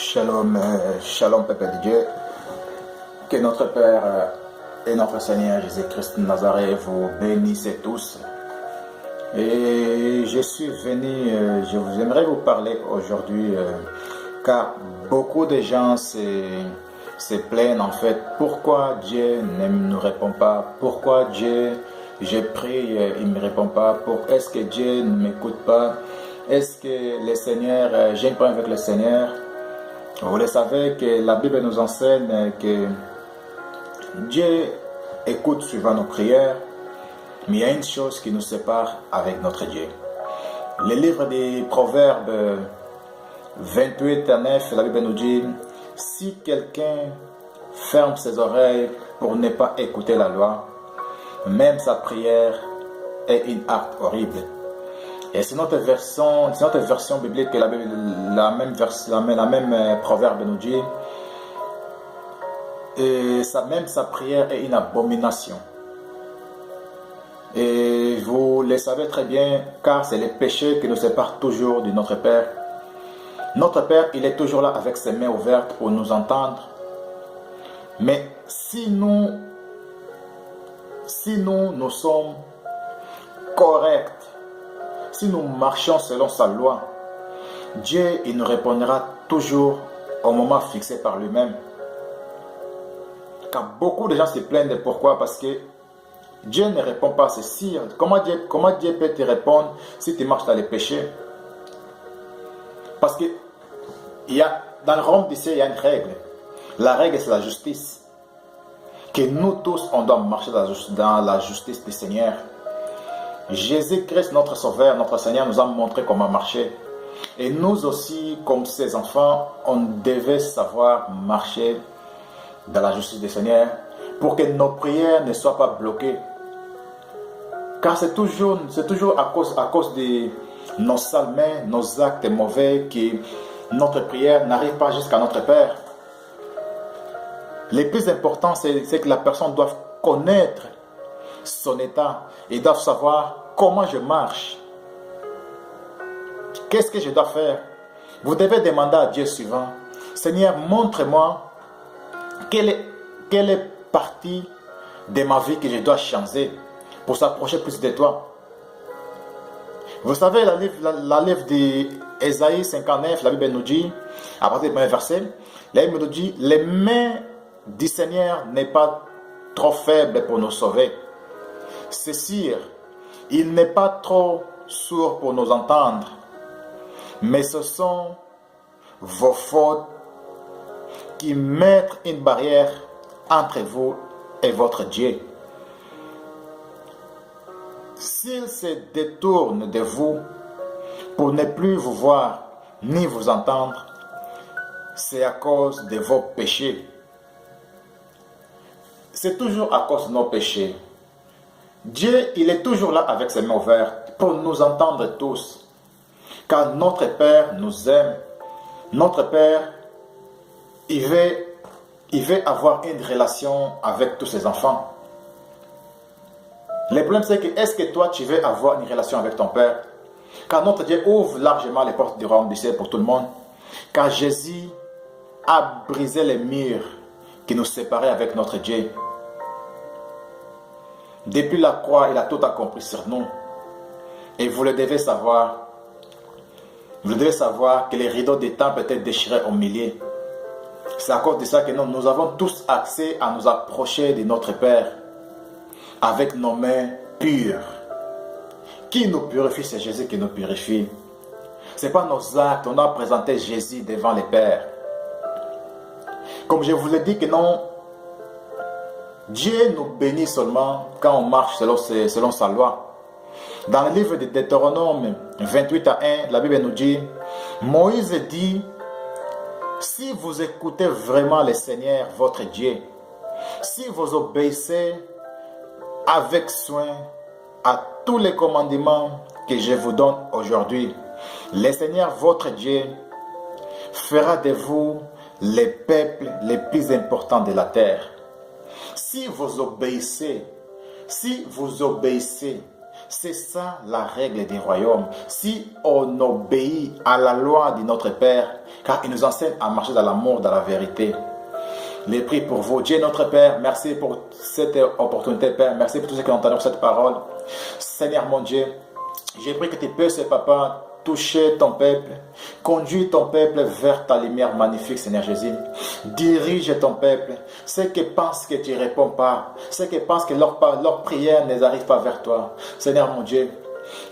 Shalom, shalom peuple de Dieu. Que notre Père et notre Seigneur Jésus-Christ de Nazareth vous bénisse tous. Et je suis venu, je vous aimerais vous parler aujourd'hui, car beaucoup de gens se plaignent en fait. Pourquoi Dieu ne nous répond pas? Pourquoi Dieu, je prie, il ne me répond pas? Est-ce que Dieu ne m'écoute pas? Est-ce que le Seigneur, j'ai un problème avec le Seigneur? Vous le savez que la Bible nous enseigne que Dieu écoute suivant nos prières, mais il y a une chose qui nous sépare avec notre Dieu. Le livre des Proverbes 28:9, la Bible nous dit: si quelqu'un ferme ses oreilles pour ne pas écouter la loi, même sa prière est une acte horrible. Et c'est notre version biblique que la même proverbe nous dit. Et même sa prière est une abomination. Et vous le savez très bien, car c'est les péchés qui nous séparent toujours de notre Père. Notre Père, il est toujours là avec ses mains ouvertes pour nous entendre. Mais si nous sommes corrects, si nous marchons selon sa loi, Dieu, il nous répondra toujours au moment fixé par lui-même. Car beaucoup de gens se plaignent de pourquoi? Parce que Dieu ne répond pas. C'est si. Comment Dieu peut te répondre si tu marches dans les péchés? Parce que dans le royaume du ciel, il y a une règle. La règle, c'est la justice. Que nous tous, on doit marcher dans la justice du Seigneur. Jésus-Christ, notre Sauveur, notre Seigneur, nous a montré comment marcher. Et nous aussi, comme ses enfants, on devait savoir marcher dans la justice du Seigneur pour que nos prières ne soient pas bloquées. Car c'est toujours à cause de nos sales mains, nos actes mauvais, que notre prière n'arrive pas jusqu'à notre Père. Le plus important, c'est que la personne doit connaître son état et doit savoir comment je marche. Qu'est-ce que je dois faire? Vous devez demander à Dieu suivant: Seigneur, montre-moi quelle est partie de ma vie que je dois changer pour s'approcher plus de toi. Vous savez, la livre d'Ésaïe 59, la Bible nous dit, à partir du premier verset, la Bible nous dit: les mains du Seigneur n'est pas trop faible pour nous sauver. C'est sûr, il n'est pas trop sourd pour nous entendre, mais ce sont vos fautes qui mettent une barrière entre vous et votre Dieu. S'il se détourne de vous pour ne plus vous voir ni vous entendre, c'est à cause de vos péchés. C'est toujours à cause de nos péchés. Dieu, il est toujours là avec ses mains ouvertes pour nous entendre tous. Car notre Père nous aime. Notre Père, il veut avoir une relation avec tous ses enfants. Le problème, c'est que est-ce que toi, tu veux avoir une relation avec ton Père? Car notre Dieu ouvre largement les portes du royaume du ciel pour tout le monde. Car Jésus a brisé les murs qui nous séparaient avec notre Dieu. Depuis la croix, il a tout accompli sur nous. Et vous le devez savoir. Vous devez savoir que les rideaux des temples étaient déchirés au milieu. C'est à cause de ça que nous avons tous accès à nous approcher de notre Père avec nos mains pures. Qui nous purifie? C'est Jésus qui nous purifie. Ce n'est pas nos actes. On a présenté Jésus devant le Père. Comme je vous l'ai dit que non, Dieu nous bénit seulement quand on marche selon sa loi. Dans le livre de Deutéronome 28:1, la Bible nous dit: Moïse dit: si vous écoutez vraiment le Seigneur votre Dieu, si vous obéissez avec soin à tous les commandements que je vous donne aujourd'hui, le Seigneur votre Dieu fera de vous les peuples les plus importants de la terre. Si vous obéissez, c'est ça la règle des royaumes. Si on obéit à la loi de notre Père, car il nous enseigne à marcher dans l'amour, dans la vérité. Les prix pour vous. Dieu notre Père, merci pour cette opportunité, Père. Merci pour tout ce qui entendent cette parole. Seigneur mon Dieu, j'ai pris que tu puisses, Papa, toucher ton peuple, conduire ton peuple vers ta lumière magnifique, Seigneur Jésus. Dirige ton peuple. Ceux qui pensent que tu ne réponds pas, ceux qui pensent que leur prière ne arrive pas vers toi. Seigneur mon Dieu,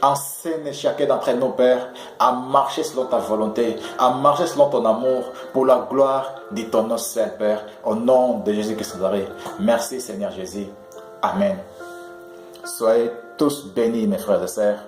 enseigne chacun d'entre nous, Père, à marcher selon ta volonté, à marcher selon ton amour, pour la gloire de ton nom, Saint Père, au nom de Jésus-Christ. Merci, Seigneur Jésus. Amen. Soyez tous bénis, mes frères et sœurs.